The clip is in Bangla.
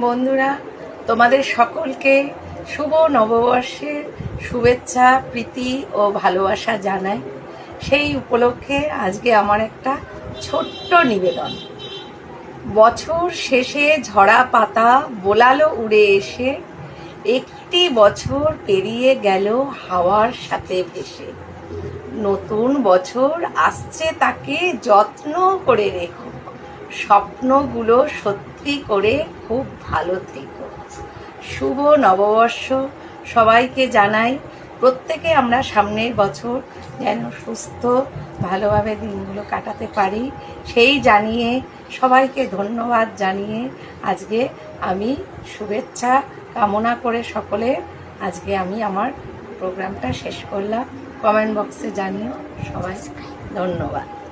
বন্ধুরা, তোমাদের সকলকে শুভ নববর্ষের শুভেচ্ছা, প্রীতি ও ভালোবাসা জানাই। সেই উপলক্ষে আজকে আমার একটা ছোট্ট নিবেদন। বছর শেষে ঝরা পাতা বোলালো উড়ে এসে, একটি বছর পেরিয়ে গেল হাওয়ার সাথে ভেসে। নতুন বছর আসছে, তাকে যত্ন করে রেখো, স্বপ্নগুলো সত্যি করে খুব ভালো থেকো। শুভ নববর্ষ সবাইকে জানাই। প্রত্যেকে আমরা সামনের বছর যেন সুস্থ ভালোভাবে দিনগুলো কাটাতে পারি, সেই জানিয়ে সবাইকে ধন্যবাদ জানিয়ে আজকে আমি শুভেচ্ছা কামনা করে সকলে আজকে আমি আমার প্রোগ্রামটা শেষ করলাম। কমেন্ট বক্সে জানিও সবাই। ধন্যবাদ।